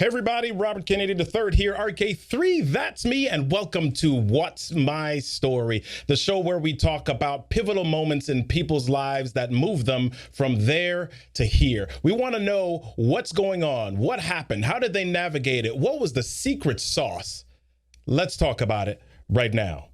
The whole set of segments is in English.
Hey everybody, Robert Kennedy III here, RK3, that's me, and welcome to What's My Story, the show where we talk about pivotal moments in people's lives that move them from there to here. We want to know what's going on, what happened, how did they navigate it, what was the secret sauce? Let's talk about it right now.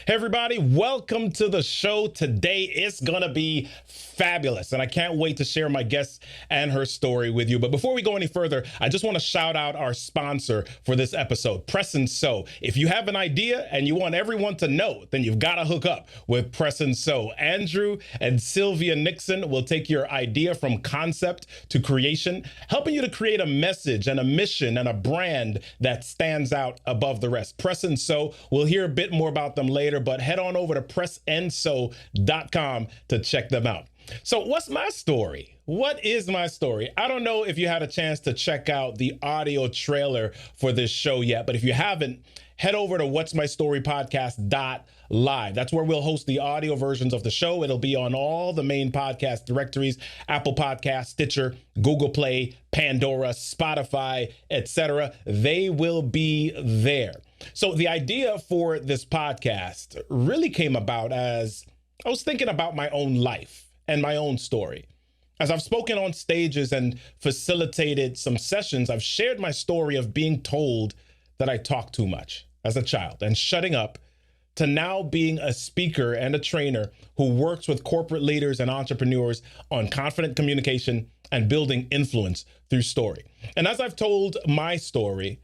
Hey everybody, welcome to the show. Today it's gonna be fabulous and I can't wait to share my guest and her story with you. But before we go any further, I just want to shout out our sponsor for this episode, Press and Sew. If you have an idea and you want everyone to know, then you've got to hook up with Press and Sew. Andrew and Sylvia Nixon will take your idea from concept to creation, helping you to create a message and a mission and a brand that stands out above the rest. Press and Sew, we'll hear a bit more about them later, but head on over to pressandsew.com to check them out. So what's my story? What is my story? I don't know if you had a chance to check out the audio trailer for this show yet, but if you haven't, head over to what'smystorypodcast.live. That's where we'll host the audio versions of the show. It'll be on all the main podcast directories, Apple Podcasts, Stitcher, Google Play, Pandora, Spotify, etc. They will be there. So the idea for this podcast really came about as I was thinking about my own life and my own story. As I've spoken on stages and facilitated some sessions, I've shared my story of being told that I talk too much as a child and shutting up, to now being a speaker and a trainer who works with corporate leaders and entrepreneurs on confident communication and building influence through story. And as I've told my story,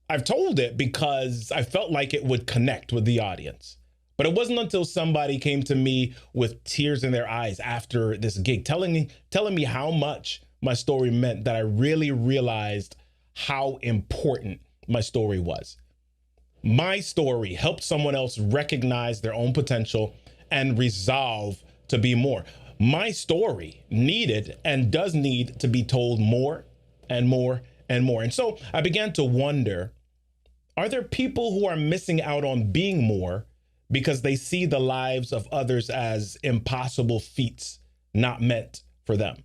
I've told it because I felt like it would connect with the audience. But it wasn't until somebody came to me with tears in their eyes after this gig, telling me how much my story meant, that I really realized how important my story was. My story helped someone else recognize their own potential and resolve to be more. My story needed and does need to be told more and more and more. And so I began to wonder, are there people who are missing out on being more because they see the lives of others as impossible feats not meant for them?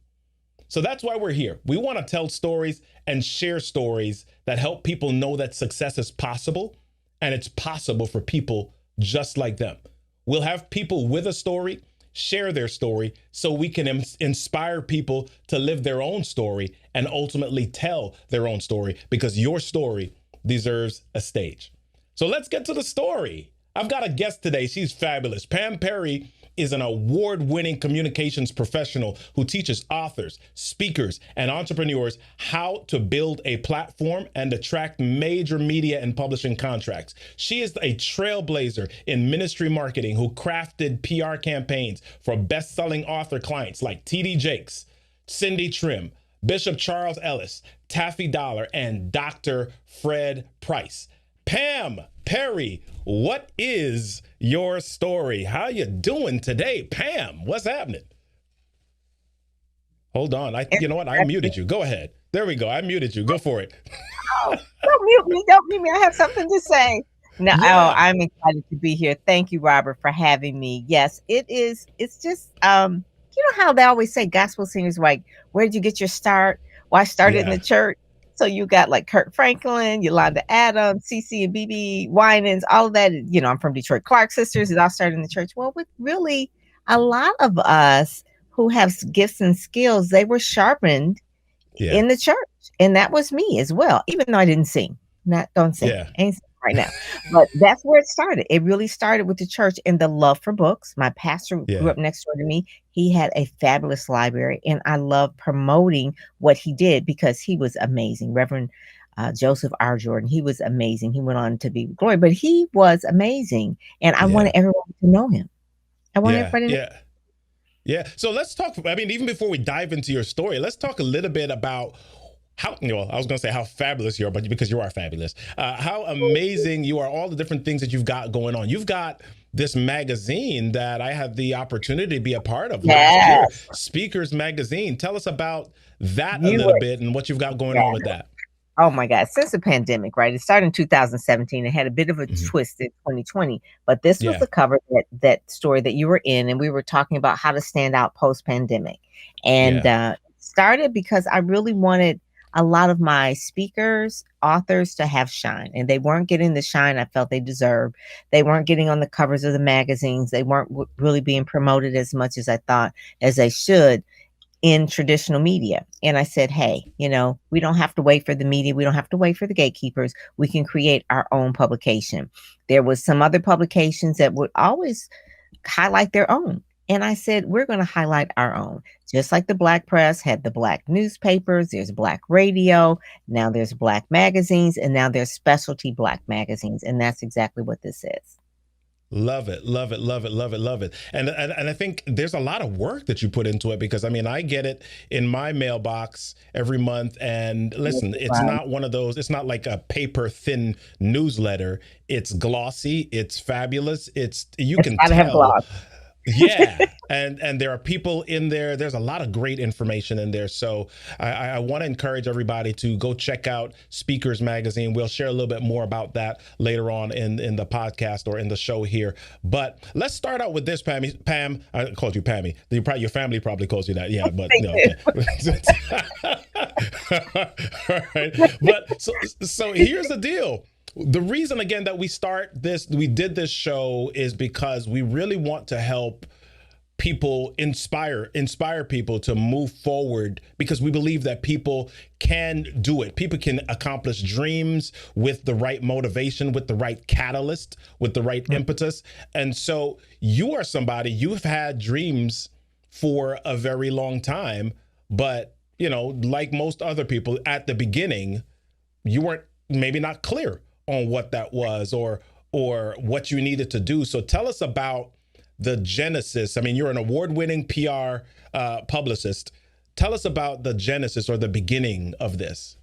So that's why we're here. We want to tell stories and share stories that help people know that success is possible, and it's possible for people just like them. We'll have people with a story share their story so we can inspire people to live their own story and ultimately tell their own story, because your story deserves a stage. So let's get to the story. I've got a guest today. She's fabulous. Pam Perry is an award-winning communications professional who teaches authors, speakers, and entrepreneurs how to build a platform and attract major media and publishing contracts. She is a trailblazer in ministry marketing who crafted PR campaigns for best-selling author clients like T.D. Jakes, Cindy Trim, Bishop Charles Ellis, Taffy Dollar, and Dr. Fred Price. Pam Perry, what is your story? How you doing today, Pam? What's happening? Hold on. You know what? I muted you. Go ahead. There we go. I muted you. Go for it. Oh, don't mute me. Don't mute me. I have something to say. No, oh, Yeah, I'm excited to be here. Thank you, Robert, for having me. Yes, it is. It's just, you know how they always say gospel singers like, where did you get your start? Well, I started in yeah, the church. So you got like Kurt Franklin, Yolanda Adams, CC and BB Winans, all of that. You know, I'm from Detroit. Clark Sisters, it all started in the church. Well, with really a lot of us who have gifts and skills, they were sharpened yeah, in the church. And that was me as well, even though I didn't sing. Not don't sing. yeah, I ain't singing right now. But that's where it started. It really started with the church and the love for books. My pastor grew yeah, up next door to me. He had a fabulous library, and I love promoting what he did because he was amazing. Reverend Joseph R. Jordan, he was amazing. He went on to be with glory, but he was amazing. And I yeah, wanted everyone to know him. I wanted yeah, everybody to know. yeah. Yeah. So let's talk. I mean, even before we dive into your story, let's talk a little bit about how, you know, I was going to say how fabulous you are, but because you are fabulous, how amazing you are, all the different things that you've got going on. You've got this magazine that I had the opportunity to be a part of last year, Yes, Speakers Magazine. Tell us about that a you little were. bit and what you've got going Yeah. on with that. Oh my God, since the pandemic, right? It started in 2017. It had a bit of a Mhm. twist in 2020, but this was Yeah. the cover that story that you were in, and we were talking about how to stand out post-pandemic. And Yeah. it started because I really wanted a lot of my speakers, authors to have shine, and they weren't getting the shine I felt they deserved. They weren't getting on the covers of the magazines. They weren't really being promoted as much as I thought as they should in traditional media. And I said, hey, you know, we don't have to wait for the media. We don't have to wait for the gatekeepers. We can create our own publication. There was some other publications that would always highlight their own. And I said, we're going to highlight our own. Just like the Black press had the Black newspapers, there's Black radio, now there's Black magazines, and now there's specialty Black magazines. And that's exactly what this is. Love it, love it, love it, love it, love it. And I think there's a lot of work that you put into it because I mean I get it in my mailbox every month. And listen, it's Right. not one of those. It's not like a paper thin newsletter. It's glossy. It's fabulous. It's you It's can got to have tell. gloss. Yeah, and there are people in there. There's a lot of great information in there. So I want to encourage everybody to go check out Speakers Magazine. We'll share a little bit more about that later on in the podcast or in the show here. But let's start out with this, Pammy. Pam, I called you Pammy. Your family probably calls you that. Yeah, but Thank no, you. okay. All right. But so here's the deal. The reason again that we did this show is because we really want to help people inspire people to move forward because we believe that people can do it. People can accomplish dreams with the right motivation, with the right catalyst, with the right impetus. And so you are somebody, you've had dreams for a very long time, but you know, like most other people at the beginning, you weren't maybe not clear on what that was or what you needed to do. So tell us about the genesis. I mean, you're an award-winning PR publicist. Tell us about the genesis or the beginning of this.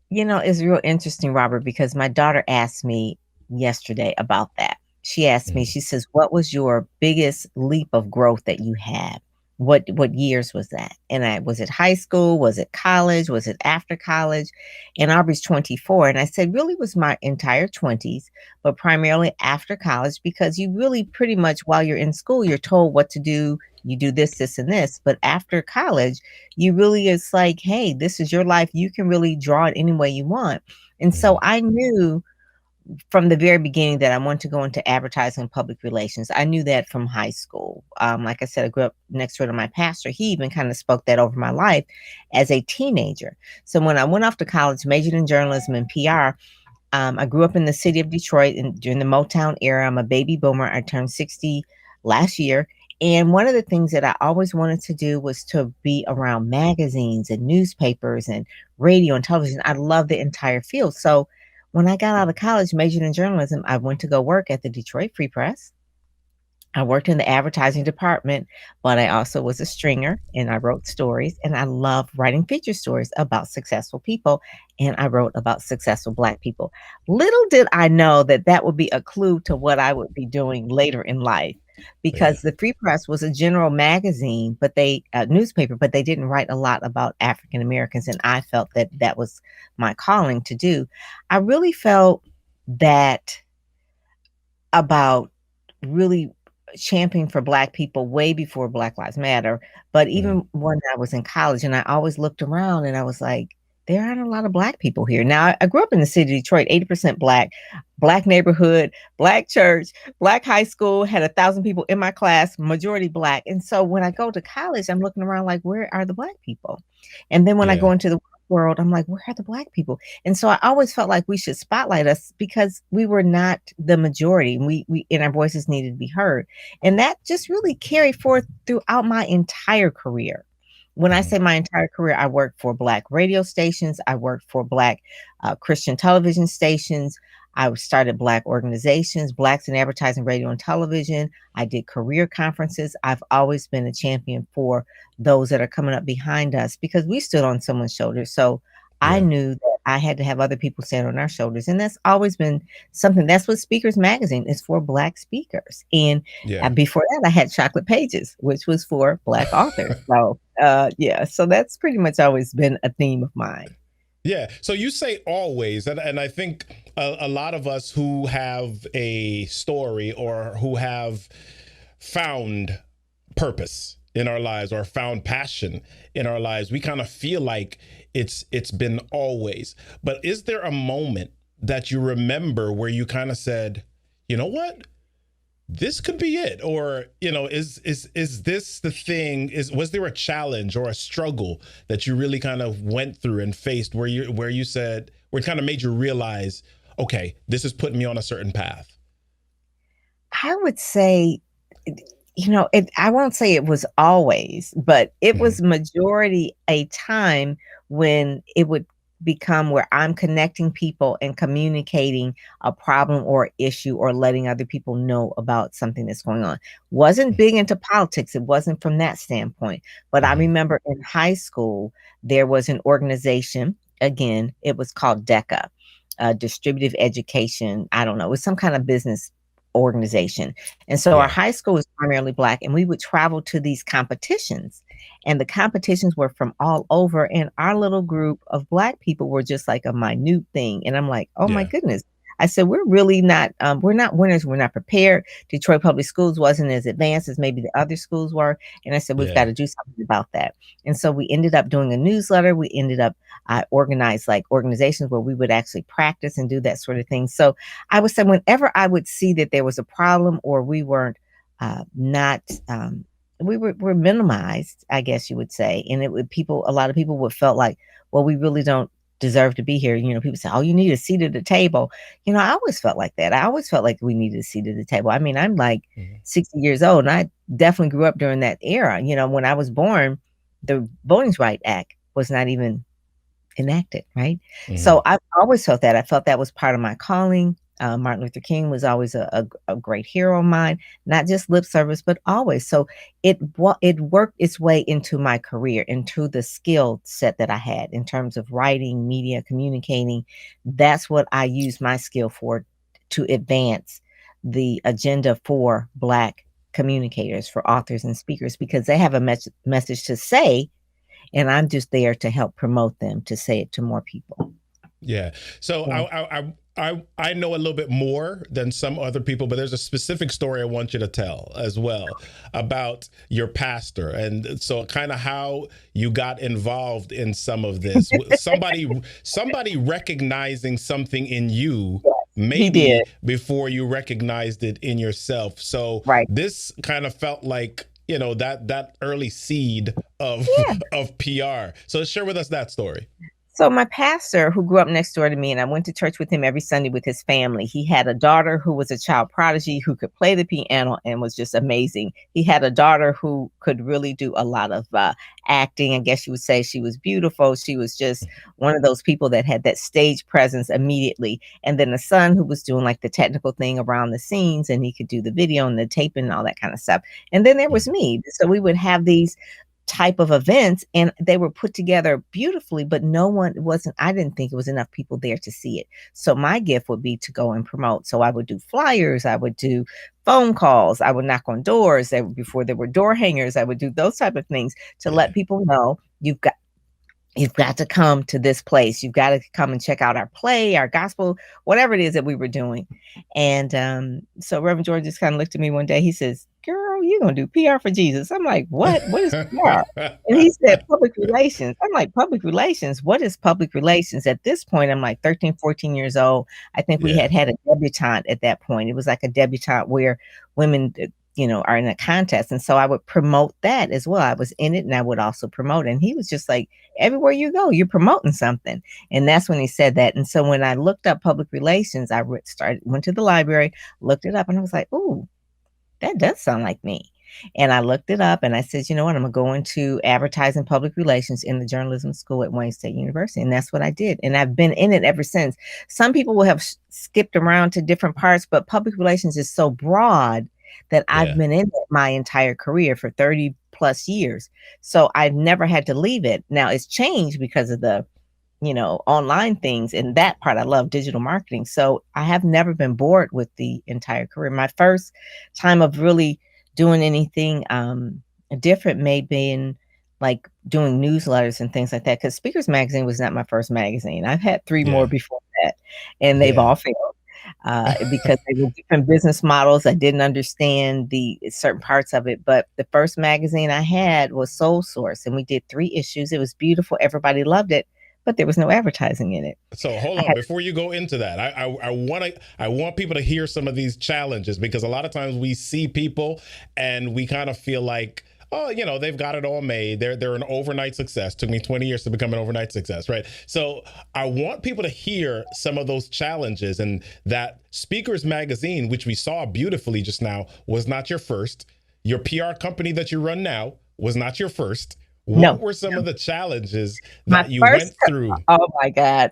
You know, it's real interesting, Robert, because my daughter asked me yesterday about that. She asked me, Mhm. she says, what was your biggest leap of growth that you had? What years was that? And I was it high school? Was it college? Was it after college? And Aubrey's 24. And I said, really was my entire 20s, but primarily after college, because you really pretty much while you're in school, you're told what to do. You do this, this, and this. But after college, you really it's like, hey, this is your life. You can really draw it any way you want. And so Mhm. I knew from the very beginning that I wanted to go into advertising and public relations. I knew that from high school. Like I said, I grew up next door to my pastor. He even kind of spoke that over my life as a teenager. So when I went off to college, majored in journalism and PR, I grew up in the city of Detroit during the Motown era. I'm a baby boomer. I turned 60 last year. And one of the things that I always wanted to do was to be around magazines and newspapers and radio and television. I love the entire field. So when I got out of college, majored in journalism, I went to go work at the Detroit Free Press. I worked in the advertising department, but I also was a stringer and I wrote stories and I love writing feature stories about successful people. And I wrote about successful Black people. Little did I know that that would be a clue to what I would be doing later in life Yeah. because the Free Press was a general magazine, but newspaper, but they didn't write a lot about African Americans. And I felt that that was my calling to do. I really felt that about really championing for Black people way before Black Lives Matter. But Mm. even when I was in college, and I always looked around and I was like, there aren't a lot of Black people here. Now, I grew up in the city of Detroit, 80% Black, Black neighborhood, Black church, Black high school, had 1,000 people in my class, majority Black. And so when I go to college, I'm looking around like, where are the Black people? And then when I Yeah. go into the world, I'm like, where are the Black people? And so I always felt like we should spotlight us because we were not the majority. We and our voices needed to be heard. And that just really carried forth throughout my entire career. When I Mhm. say my entire career, I worked for Black radio stations. I worked for Black Christian television stations. I started Black organizations, Blacks in advertising, radio, and television. I did career conferences. I've always been a champion for those that are coming up behind us because we stood on someone's shoulders. So I Yeah. knew that I had to have other people stand on our shoulders. And that's always been something. That's what Speakers Magazine is for, Black speakers. And Yeah. before that, I had Chocolate Pages, which was for Black authors. So, yeah, so that's pretty much always been a theme of mine. Yeah. So you say always, and I think a lot of us who have a story or who have found purpose in our lives or found passion in our lives, we kind of feel like it's been always. But is there a moment that you remember where you kind of said, you know what? This could be it, or is this the thing? Was there a challenge or a struggle that you really kind of went through and faced where you said, where it kind of made you realize, okay, this is putting me on a certain path? I would say, I won't say it was always, but it Mhm. was majority a time when it would become where I'm connecting people and communicating a problem or issue or letting other people know about something that's going on. Wasn't big into politics. It wasn't from that standpoint. But I Mhm. remember in high school, there was an organization, again, it was called DECA, Distributive Education. I don't know, it was some kind of business organization. And so our Yeah. high school was primarily Black, and we would travel to these competitions. And the competitions were from all over. And our little group of Black people were just like a minute thing. And I'm like, oh my Yeah. goodness. I said, we're really not, we're not winners. We're not prepared. Detroit Public Schools wasn't as advanced as maybe the other schools were. And I said, we've got Yeah. to do something about that. And so we ended up doing a newsletter. We ended up organized like organizations where we would actually practice and do that sort of thing. So I would say whenever I would see that there was a problem or we weren't not we were minimized, I guess you would say, and it would a lot of people would felt like, well, we really don't deserve to be here. People say, oh, you need a seat at the table. I always felt like that. I always felt like we needed a seat at the table. I mean, I'm like Mhm. 60 years old, and I definitely grew up during that era. When I was born, the Voting Rights Act was not even enacted, right? So Mhm. I've always felt that. I felt that was part of my calling. Martin Luther King was always a great hero of mine, not just lip service, but always. So it worked its way into my career, into the skill set that I had in terms of writing, media, communicating. That's what I use my skill for, to advance the agenda for Black communicators, for authors and speakers, because they have a message to say, and I'm just there to help promote them, to say it to more people. Yeah. So Yeah. I know a little bit more than some other people, but there's a specific story I want you to tell as well about your pastor, and so kind of how you got involved in some of this. Somebody recognizing something in you He did. maybe before you recognized it in yourself. So Right. this kind of felt like that early seed of Yeah. of PR. So share with us that story. So my pastor, who grew up next door to me, and I went to church with him every Sunday with his family, he had a daughter who was a child prodigy who could play the piano and was just amazing. He had a daughter who could really do a lot of acting. I guess you would say she was beautiful. She was just one of those people that had that stage presence immediately. And then a son who was doing like the technical thing around the scenes, and he could do the video and the taping and all that kind of stuff. And then there was me. So we would have these type of events, and they were put together beautifully, but I didn't think it was enough people there to see it. So my gift would be to go and promote. So I would do flyers, I would do phone calls, I would knock on doors. Before there were door hangers, I would do those type of things to Yeah. let people know you've got to come to this place. You've got to come and check out our play, our gospel, whatever it is that we were doing. And so Reverend George just kind of looked at me one day. He says, "Girl, you're going to do PR for Jesus." I'm like, "What? What is PR?" And he said, "Public relations." I'm like, "Public relations? What is public relations?" At this point, I'm like 13, 14 years old. I think we Yeah. had a debutante at that point. It was like a debutante where women are in a contest. And so I would promote that as well. I was in it and I would also promote it. And he was just like, everywhere you go, you're promoting something. And that's when he said that. And so when I looked up public relations, I went to the library, looked it up, and I was like, "Ooh, that does sound like me." And I looked it up and I said, "You know what? I'm going to go into advertising public relations in the journalism school at Wayne State University." And that's what I did. And I've been in it ever since. Some people will have skipped around to different parts, but public relations is so broad that I've been in it my entire career for 30 plus years. So I've never had to leave it. Now it's changed because of the online things, and that part I love, digital marketing. So I have never been bored with the entire career. My first time of really doing anything different may be in like doing newsletters and things like that, because Speakers Magazine was not my first magazine. I've had three more before that, and they've all failed because they were different business models. I didn't understand the certain parts of it. But the first magazine I had was Soul Source, and we did 3 issues. It was beautiful. Everybody loved it, but there was no advertising in it. So hold on, before you go into that, I want people to hear some of these challenges, because a lot of times we see people and we kind of feel like, oh, they've got it all made. They're an overnight success. Took me 20 years to become an overnight success, right? So I want people to hear some of those challenges, and that Speakers Magazine, which we saw beautifully just now, was not your first. Your PR company that you run now was not your first. What were some of the challenges that you went through? Oh my God.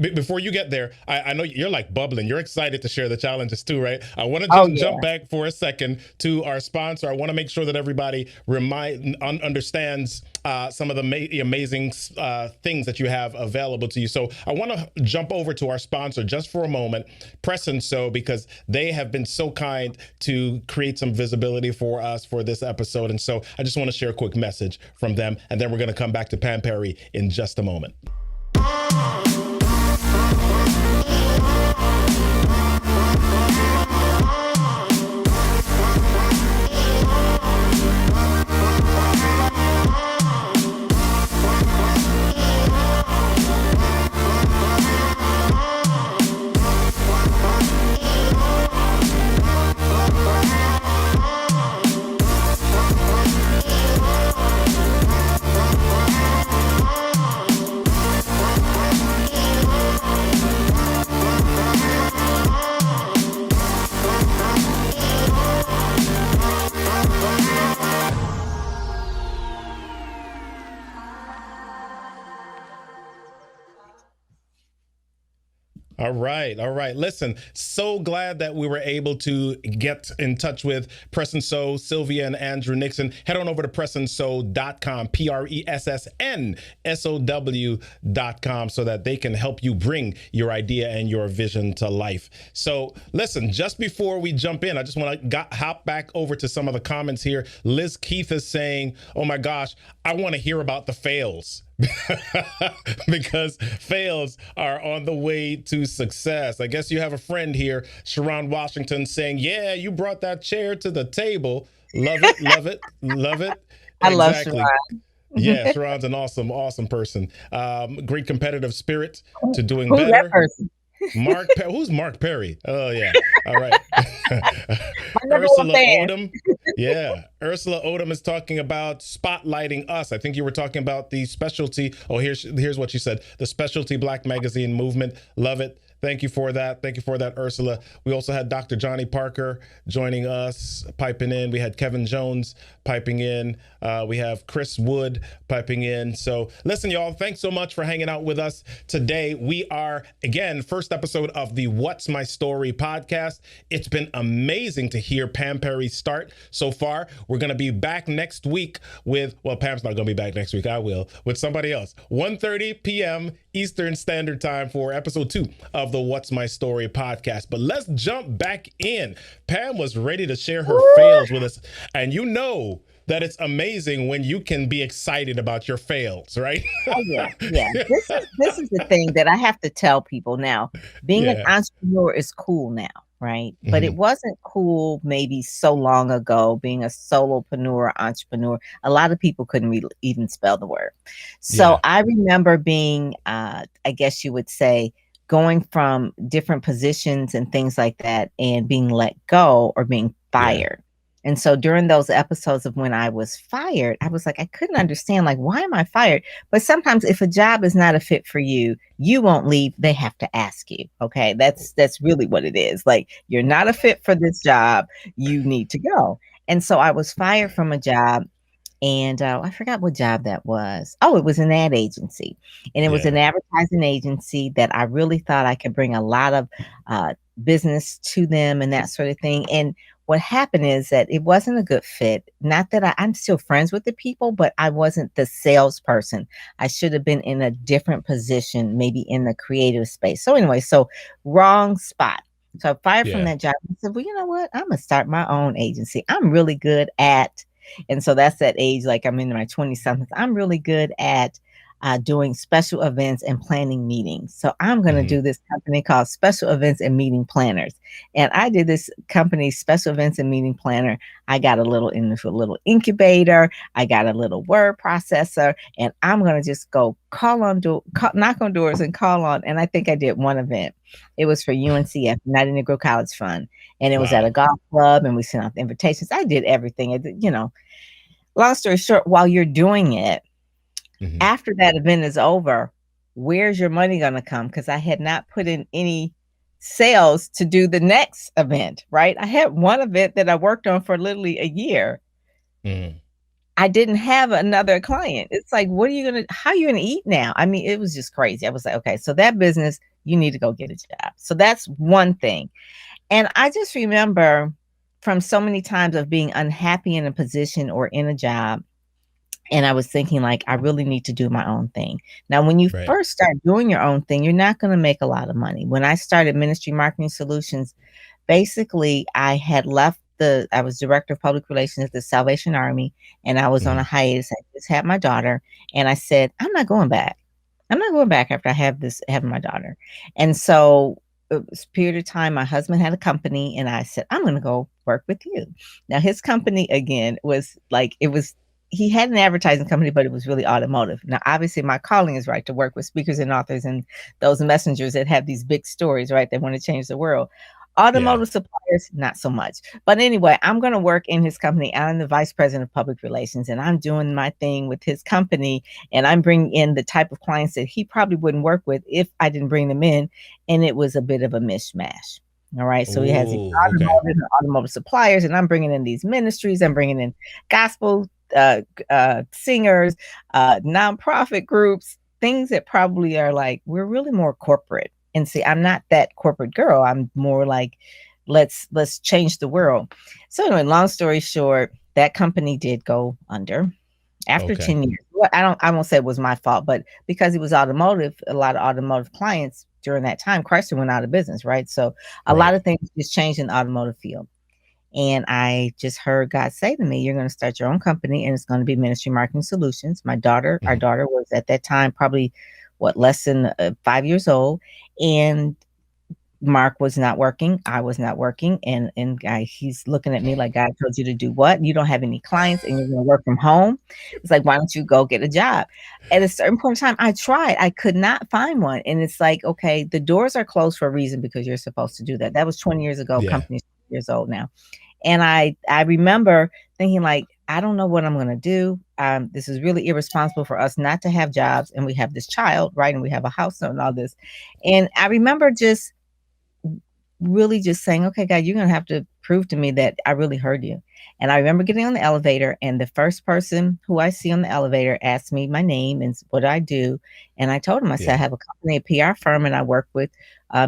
Before you get there, I know you're like bubbling. You're excited to share the challenges too, right? I want to just jump back for a second to our sponsor. I want to make sure that everybody understands some of the amazing things that you have available to you. So I want to jump over to our sponsor just for a moment, Press and Sew, because they have been so kind to create some visibility for us for this episode. And so I just want to share a quick message from them, and then we're going to come back to Pam Perry in just a moment. All right. Listen, so glad that we were able to get in touch with Press and Sew, Sylvia and Andrew Nixon. Head on over to pressandsew.com, PRESSNSOW.com, so that they can help you bring your idea and your vision to life. So listen, just before we jump in, I just want to hop back over to some of the comments here. Liz Keith is saying, oh my gosh, I want to hear about the fails. Because fails are on the way to success. I guess you have a friend here, Sharon Washington, saying, yeah, you brought that chair to the table. Love it, love it, love it. I love Sharon. Yeah, Sharon's an awesome person. Great competitive spirit to doing Who's better. That person? Who's Mark Perry? Oh, yeah. All right. Ursula Odom. Yeah. Ursula Odom is talking about spotlighting us. I think you were talking about the specialty. Oh, here's what she said. The specialty Black magazine movement. Love it. Thank you for that. Thank you for that, Ursula. We also had Dr. Johnny Parker joining us, piping in. We had Kevin Jones piping in. We have Chris Wood piping in. So listen, y'all, thanks so much for hanging out with us today. We are, again, first episode of the What's My Story podcast. It's been amazing to hear Pam Perry start so far. We're going to be back next week with, well, Pam's not going to be back next week. I will, with somebody else. 1:30 p.m. Eastern Standard Time for episode 2 of the What's My Story podcast. But let's jump back in. Pam was ready to share her fails with us. And you know, that it's amazing when you can be excited about your fails, right? Oh yeah, yeah. This is the thing that I have to tell people now. Being an Yeah. entrepreneur is cool now, right? But it Hmm. wasn't cool maybe so long ago. Being a solopreneur, entrepreneur, a lot of people couldn't even spell the word. So Yeah. I remember being, I guess you would say, going from different positions and things like that, and being let go or being Yeah. fired. And so during those episodes of when I was fired, I was like, I couldn't understand, like, why am I fired? But sometimes if a job is not a fit for you, you won't leave. They have to ask you. Okay. That's really what it is. Like, you're not a fit for this job. You need to go. And so I was fired from a job, and I forgot what job that was. Oh, it was an ad agency. And it was an Yeah. advertising agency that I really thought I could bring a lot of business to them and that sort of thing. And what happened is that it wasn't a good fit. Not that I'm still friends with the people, but I wasn't the salesperson. I should have been in a different position, maybe in the creative space. So anyway, so wrong spot. So I fired from Yeah. that job. I said, well, you know what? I'm gonna start my own agency. I'm really good at, and so that's that age, like I'm in my 20 somethings. I'm really good at doing special events and planning meetings. So I'm going to Hmm. do this company called Special Events and Meeting Planners. And I did this company, Special Events and Meeting Planner. I got a little into a little incubator. I got a little word processor, and I'm going to just go knock on doors and call on. And I think I did one event. It was for UNCF, United Negro College Fund, and it was at a Wow. golf club, and we sent out the invitations. I did everything. Long story short, while you're doing it, Hmm. after that event is over, where's your money going to come? Because I had not put in any sales to do the next event, right? I had one event that I worked on for literally a year. Hmm. I didn't have another client. It's like, how are you going to eat now? I mean, it was just crazy. I was like, okay, so that business, you need to go get a job. So that's one thing. And I just remember from so many times of being unhappy in a position or in a job, and I was thinking, like, I really need to do my own thing. Now, when you Right. first start doing your own thing, you're not going to make a lot of money. When I started Ministry Marketing Solutions, basically, I was director of public relations at the Salvation Army, and I was on a Hmm. hiatus. I just had my daughter, and I said, I'm not going back. I'm not going back after I have my daughter. And so it was a period of time, my husband had a company, and I said, I'm going to go work with you. Now, his company, again, was like, he had an advertising company, but it was really automotive. Now, obviously, my calling is right to work with speakers and authors and those messengers that have these big stories, right? They want to change the world. Yeah. Automotive suppliers, not so much. But anyway, I'm going to work in his company. I'm the vice president of public relations, and I'm doing my thing with his company. And I'm bringing in the type of clients that he probably wouldn't work with if I didn't bring them in. And it was a bit of a mishmash. All right. So he has these Oh, okay. automotive suppliers, and I'm bringing in these ministries. I'm bringing in gospel singers, nonprofit groups, things that probably are like, we're really more corporate. And see, I'm not that corporate girl. I'm more like, let's change the world. So anyway, long story short, that company did go under after Okay. 10 years. Well, I won't say it was my fault, but because it was automotive, a lot of automotive clients during that time, Chrysler went out of business, right? So a lot Right. of things just changed in the automotive field. And I just heard God say to me, you're going to start your own company, and it's going to be Ministry Marketing Solutions. Our Hmm. daughter was at that time probably less than 5 years old. And Mark was not working. I was not working. And he's looking at me like, God told you to do what? You don't have any clients and you're going to work from home. It's like, why don't you go get a job? At a certain point in time, I tried. I could not find one. And it's like, okay, the doors are closed for a reason because you're supposed to do that. That was 20 years ago. Yeah. Company's years old now. And I remember thinking, like, I don't know what I'm going to do. This is really irresponsible for us not to have jobs. And we have this child, right? And we have a house and all this. And I remember just really just saying, okay, God, you're going to have to prove to me that I really heard you. And I remember getting on the elevator, and the first person who I see on the elevator asked me my name and what I do. And I told him, I said, I Yeah. have a company, a PR firm, and I work with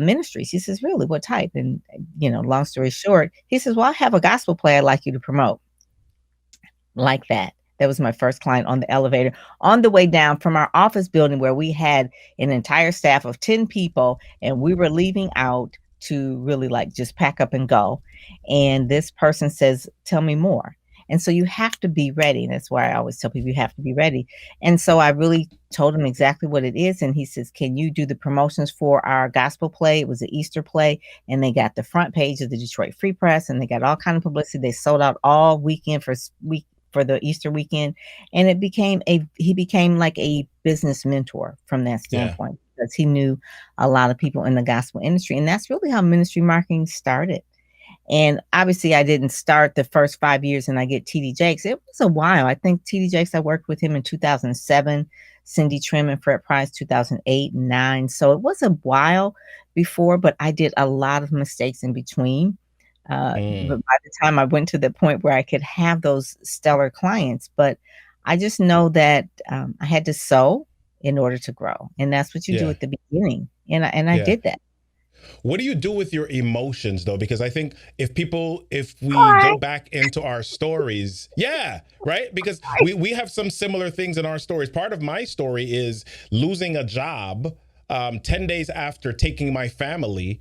ministries. He says, really, what type? And, long story short, he says, well, I have a gospel play I'd like you to promote. Like that. That was my first client on the elevator on the way down from our office building, where we had an entire staff of 10 people, and we were leaving out to really like just pack up and go. And this person says, tell me more. And so you have to be ready. And that's why I always tell people you have to be ready. And so I really told him exactly what it is. And he says, can you do the promotions for our gospel play? It was an Easter play. And they got the front page of the Detroit Free Press, and they got all kind of publicity. They sold out all weekend for the Easter weekend. And he became like a business mentor from that standpoint, because he knew a lot of people in the gospel industry. And that's really how ministry marketing started. And obviously I didn't start the first 5 years and I get TD Jakes. It was a while. I think TD Jakes, I worked with him in 2007, Cindy Trim and Fred Price, 2008 and 9. So it was a while before, but I did a lot of mistakes in between. But by the time I went to the point where I could have those stellar clients, but I just know that I had to sow in order to grow. And that's what you do at the beginning. And I did that. What do you do with your emotions, though? Because I think if we go back into our stories, right? Because we have some similar things in our stories. Part of my story is losing a job 10 days after taking my family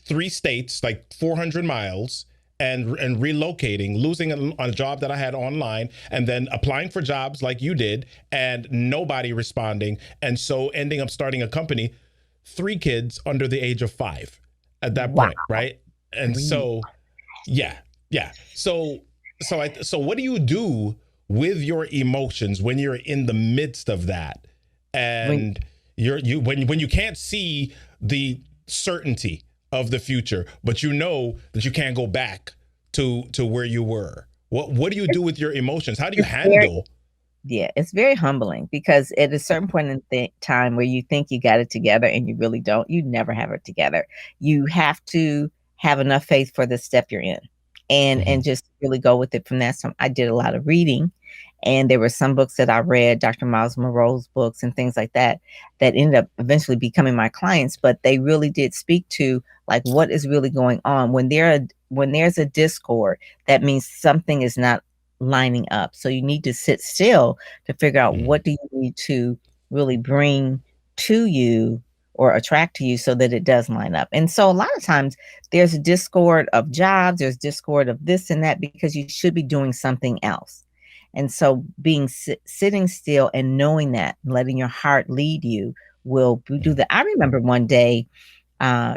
3 states, like 400 miles, and relocating, losing a job that I had online, and then applying for jobs like you did, and nobody responding. And so ending up starting a company. 3 kids under the age of 5 at that point, right? And so, So what do you do with your emotions when you're in the midst of that, and when you can't see the certainty of the future, but you know that you can't go back to where you were? What do you do with your emotions? How do you handle? Yeah, it's very humbling, because at a certain point in the time where you think you got it together and you really don't, you never have it together. You have to have enough faith for the step you're in, and just really go with it from that time. I did a lot of reading, and there were some books that I read, Dr. Miles Monroe's books and things like that, that ended up eventually becoming my clients. But they really did speak to like what is really going on. When there's a discord, that means something is not lining up. So you need to sit still to figure out what do you need to really bring to you or attract to you so that it does line up. And so a lot of times there's a discord of jobs, there's discord of this and that, because you should be doing something else. And so being sitting still and knowing that, letting your heart lead you will do that. I remember one day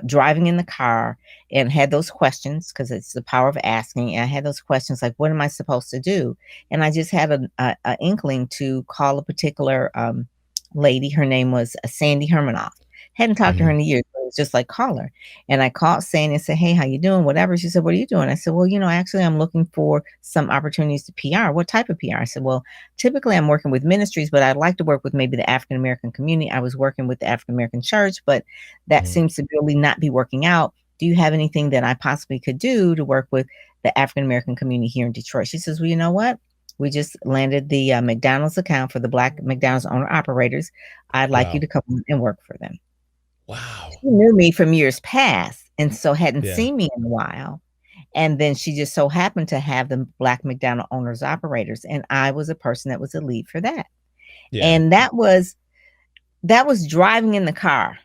driving in the car and had those questions, because it's the power of asking. And I had those questions like, what am I supposed to do? And I just had an inkling to call a particular lady. Her name was Sandy Hermanoff. Hadn't talked to her in years, but it was just like, call her. And I called Sandy and said, hey, how you doing? Whatever. She said, what are you doing? I said, well, actually I'm looking for some opportunities to PR. What type of PR? I said, well, typically I'm working with ministries, but I'd like to work with maybe the African-American community. I was working with the African-American church, but that seems to really not be working out. Do you have anything that I possibly could do to work with the African-American community here in Detroit? She says, well, you know what? We just landed the McDonald's account for the Black McDonald's owner operators. I'd like you to come and work for them. Wow. She knew me from years past, and so hadn't seen me in a while. And then she just so happened to have the Black McDonald owners operators. And I was a person that was a lead for that. And that was driving in the car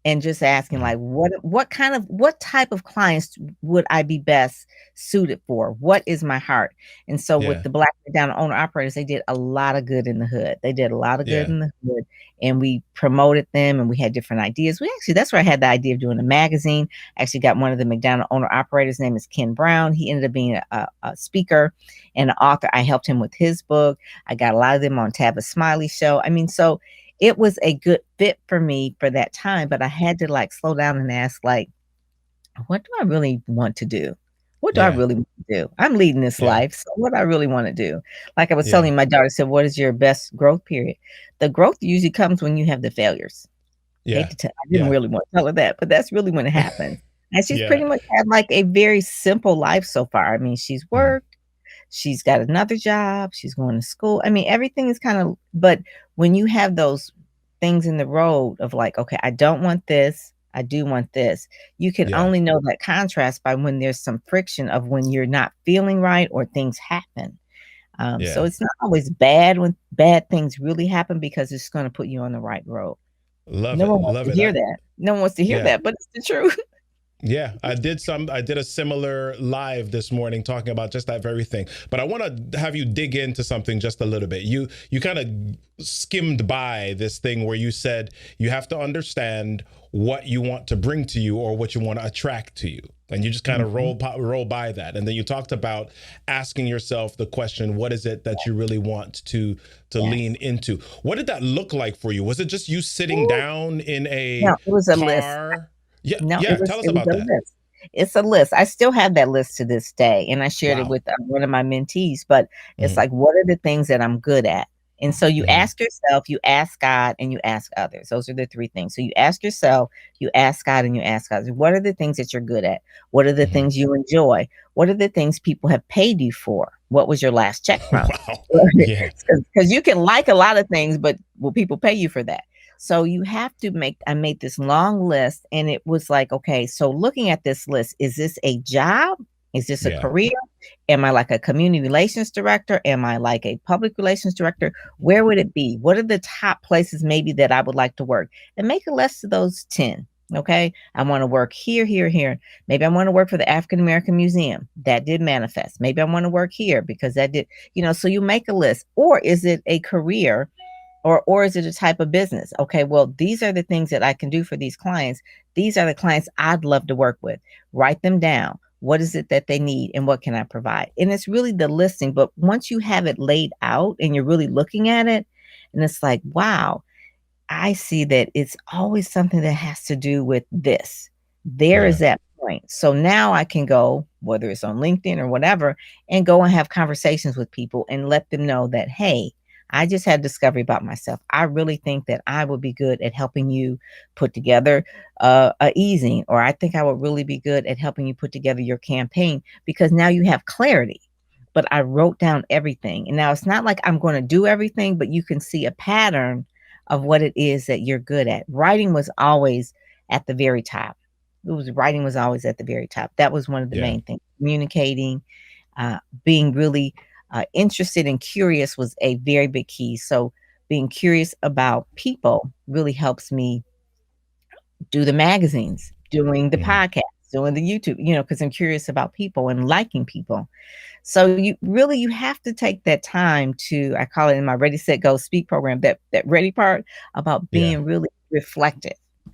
and just asking like, what type of clients would I be best suited for? What is my heart? And so with the Black McDonald owner operators, they did a lot of good in the hood. They did a lot of good in the hood, and we promoted them, and we had different ideas. That's where I had the idea of doing a magazine. I actually got one of the McDonald owner operators, name is Ken Brown. He ended up being a speaker and an author. I helped him with his book. I got a lot of them on Tabitha Smiley show. I mean, so it was a good fit for me for that time, but I had to like slow down and ask, like, what do I really want to do? What do I really want to do? I'm leading this life. So what do I really want to do? Like I was telling my daughter, said, what is your best growth period? The growth usually comes when you have the failures. I didn't really want to tell her that, but that's really when it happens. And she's pretty much had like a very simple life so far. I mean, she's worked. She's got another job. She's going to school. I mean, everything is kind of, but when you have those things in the road of like, okay, I don't want this, I do want this, you can only know that contrast by when there's some friction of when you're not feeling right or things happen. So it's not always bad when bad things really happen, because it's going to put you on the right road. No one wants to hear that. No one wants to hear that, but it's the truth. Yeah, I did a similar live this morning talking about just that very thing. But I want to have you dig into something just a little bit. You kind of skimmed by this thing where you said you have to understand what you want to bring to you or what you want to attract to you. And you just kind of roll by that. And then you talked about asking yourself the question, what is it that you really want to lean into? What did that look like for you? Was it just you sitting down in a No, it was a list. car? Yeah, No, yeah. Tell us it was about a that. list. It's a list. I still have that list to this day, and I shared it Wow. with one of my mentees. But it's Hmm. like, what are the things that I'm good at? And so you Hmm. ask yourself, you ask God, and you ask others. Those are the three things. So you ask yourself, you ask God, and you ask others. What are the things that you're good at? What are the Hmm. things you enjoy? What are the things people have paid you for? What was your last check from? Wow. Yeah. Because you can like a lot of things, but will people pay you for that? So you have to I made this long list, and it was like, okay, so looking at this list, is this a job? Is this a Yeah. career? Am I like a community relations director? Am I like a public relations director? Where would it be? What are the top places maybe that I would like to work? And make a list of those 10. Okay. I want to work here, here, here. Maybe I want to work for the African American Museum. That did manifest. Maybe I want to work here because that did, so you make a list. Or is it a career? Or is it a type of business? Okay, well, these are the things that I can do for these clients. These are the clients I'd love to work with. Write them down. What is it that they need and what can I provide? And it's really the listing. But once you have it laid out and you're really looking at it, and it's like, wow, I see that it's always something that has to do with this. There is Yeah. that point. So now I can go, whether it's on LinkedIn or whatever, and go and have conversations with people and let them know that, hey, I just had discovery about myself. I really think that I would be good at helping you put together a easing, or I think I would really be good at helping you put together your campaign because now you have clarity. But I wrote down everything. And now it's not like I'm going to do everything, but you can see a pattern of what it is that you're good at. Writing was always at the very top. Writing was always at the very top. That was one of the Yeah. main things. Communicating, being really interested and curious was a very big key. So being curious about people really helps me do the magazines, doing the Hmm. podcast, doing the YouTube, because I'm curious about people and liking people. So you have to take that time to, I call it in my Ready, Set, Go, Speak program, that ready part about Yeah. being really reflective.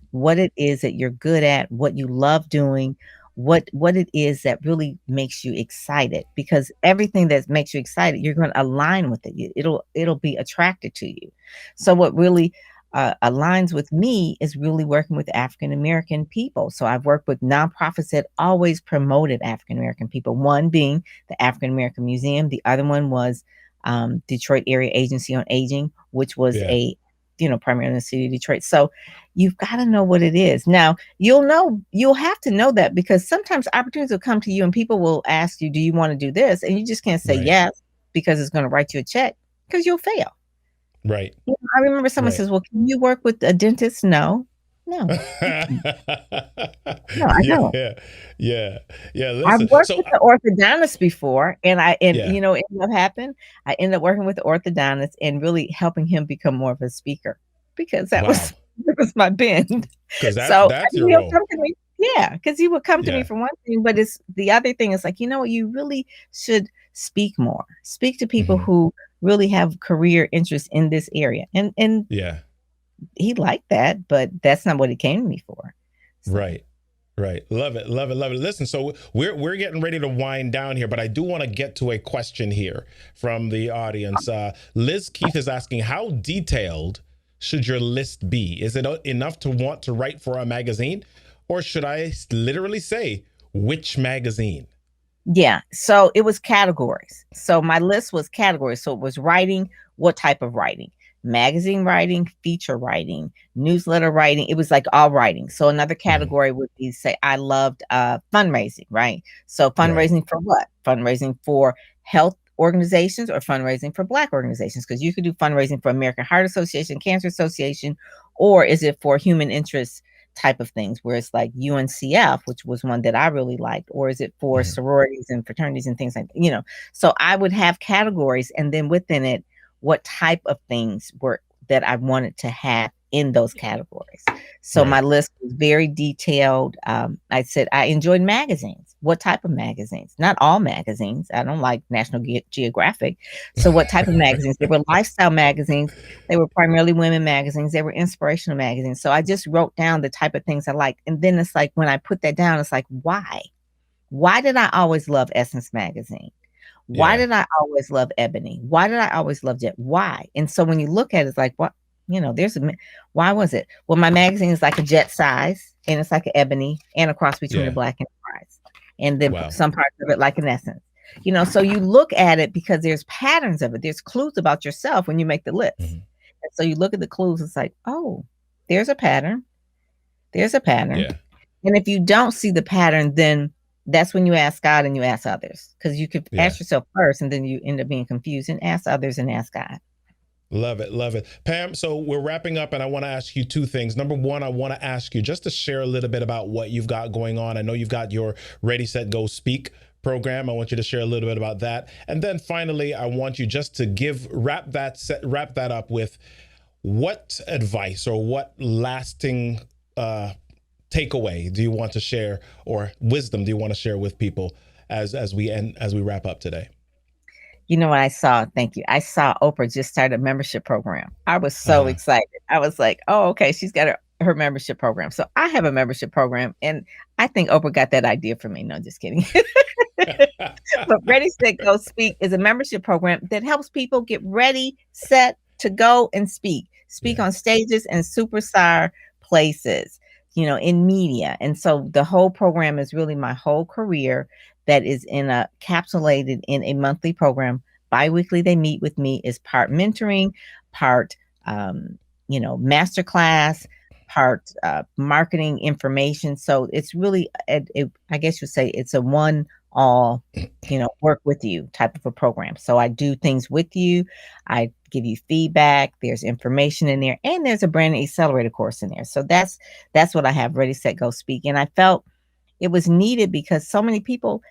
What it is that you're good at, what you love doing, what it is that really makes you excited. Because everything that makes you excited, you're going to align with it. It'll be attracted to you. So what really aligns with me is really working with African American people. So I've worked with nonprofits that always promoted African American people. One being the African American Museum. The other one was Detroit Area Agency on Aging, which was Yeah. primarily in the city of Detroit. So you've got to know what it is. Now, you'll have to know that because sometimes opportunities will come to you and people will ask you, do you want to do this? And you just can't say Right. yes because it's going to write you a check because you'll fail. Right. I remember someone Right. says, well, can you work with a dentist? No, no, no, I Yeah. don't. Yeah. Yeah. Yeah. I've Listen. worked So with the orthodontist before, and yeah. what happened? I ended up working with the orthodontist and really helping him become more of a speaker because that was Wow. that was my bend. Because So that's your he'll role. come to me, yeah, because he would come to me Yeah. for one thing, but it's the other thing is like, you really should speak more. Speak to people Hmm. who really have career interest in this area, and Yeah. he liked that, but that's not what he came to me for. So Right. Right. Love it. Love it. Love it. Listen, so we're getting ready to wind down here, but I do want to get to a question here from the audience. Liz Keith is asking, how detailed should your list be? Is it enough to want to write for a magazine? Or should I literally say which magazine? yeah, so it was categories. So my list was categories. So it was writing, what type of writing? Magazine writing, feature writing, newsletter writing. It was like all writing. So another Hmm. category would be say I loved fundraising, right? So Right. fundraising for what? Fundraising for health organizations or fundraising for Black organizations? Because you could do fundraising for American Heart Association, Cancer Association, or is it for human interest type of things where it's like UNCF, which was one that I really liked, or is it for Hmm. sororities and fraternities and things like that, So I would have categories, and then within it, what type of things were that I wanted to have in those categories. So Right. my list was very detailed. I said I enjoyed magazines. What type of magazines? Not all magazines. I don't like National Geographic. So what type of magazines? They were lifestyle magazines. They were primarily women magazines. They were inspirational magazines. So I just wrote down the type of things I liked. And then it's like when I put that down, it's like, why? Why did I always love Essence magazine? Why Yeah. did I always love Ebony? Why did I always love Jet? Why? And so when you look at it, it's like, what, why was it? Well, my magazine is like a Jet size, and it's like an Ebony, and a cross between a Yeah. Black Enterprise, and then Wow. some parts of it like an Essence. So you look at it because there's patterns of it. There's clues about yourself when you make the list. Mm-hmm. And so you look at the clues, it's like, oh, there's a pattern. There's a pattern. Yeah. And if you don't see the pattern, then that's when you ask God and you ask others, because you could ask yourself first and then you end up being confused, and ask others and ask God. Love it. Love it. Pam, so we're wrapping up and I want to ask you two things. Number one, I want to ask you just to share a little bit about what you've got going on. I know you've got your Ready, Set, Go, Speak program. I want you to share a little bit about that. And then finally, I want you just to wrap that up with what advice or what lasting takeaway do you want to share, or wisdom do you want to share with people as we wrap up today? You know what I saw? Thank you. I saw Oprah just started a membership program. I was so excited. I was like, oh, okay, she's got her membership program. So I have a membership program, and I think Oprah got that idea from me. No, just kidding. But Ready, Set, Go, Speak is a membership program that helps people get ready, set to go and speak on stages and superstar places, in media. And so the whole program is really my whole career that is capsulated in a monthly program. Bi-weekly, they meet with me, is part mentoring, part, masterclass, part marketing information. So it's really, I guess you'd say it's a one all, work with you type of a program. So I do things with you. I give you feedback. There's information in there, and there's a branding accelerator course in there. So that's what I have, Ready, Set, Go, Speak. And I felt it was needed because so many people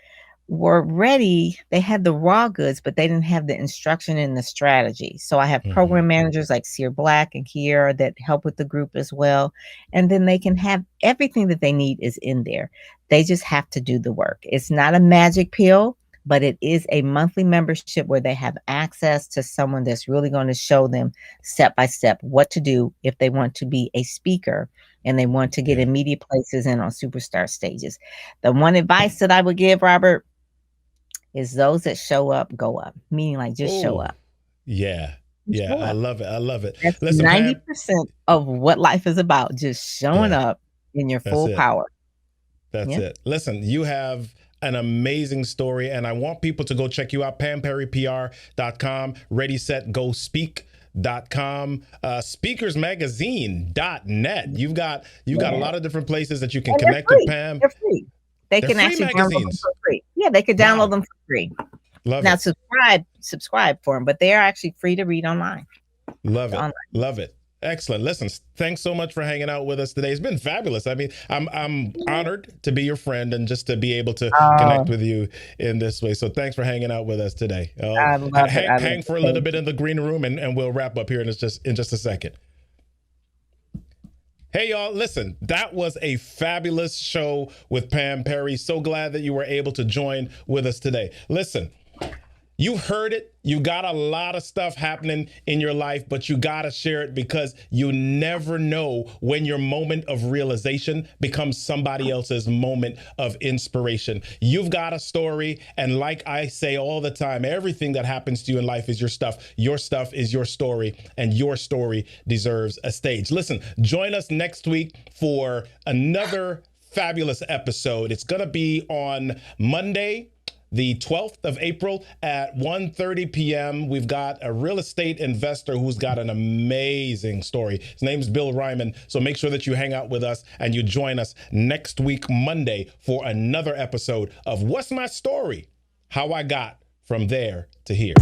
were ready. They had the raw goods, but they didn't have the instruction and the strategy. So I have program managers like Sear Black and Kiera that help with the group as well. And then they can have everything that they need is in there. They just have to do the work. It's not a magic pill, but it is a monthly membership where they have access to someone that's really going to show them step by step what to do if they want to be a speaker and they want to get in media places and on superstar stages. The one advice that I would give, Robert, is those that show up, go up. Meaning like just show up. Yeah. Yeah. I love it. I love it. That's 90% of what life is about. Just showing up in your full power. That's it. Listen, you have an amazing story, and I want people to go check you out. PamPerryPR.com, Ready, Set, Go, Speak.com, speakersmagazine.net. You've got a lot of different places that you can connect with Pam. They're free. They can actually download them for free. Yeah, they could download them for free. Love now, it. subscribe for them, but they are actually free to read online. Love it. Love it. Excellent. Listen, thanks so much for hanging out with us today. It's been fabulous. I mean, I'm honored to be your friend and just to be able to connect with you in this way. So thanks for hanging out with us today. I love it. Hang for a little bit in the green room, and we'll wrap up here in just a second. Hey, y'all, listen, that was a fabulous show with Pam Perry. So glad that you were able to join with us today. Listen, you heard it. You got a lot of stuff happening in your life, but you got to share it because you never know when your moment of realization becomes somebody else's moment of inspiration. You've got a story. And like I say all the time, everything that happens to you in life is your stuff. Your stuff is your story, and your story deserves a stage. Listen, join us next week for another fabulous episode. It's going to be on Monday, the 12th of April at 1:30 p.m. We've got a real estate investor who's got an amazing story. His name's Bill Ryman. So make sure that you hang out with us and you join us next week, Monday, for another episode of What's My Story? How I Got From There to Here.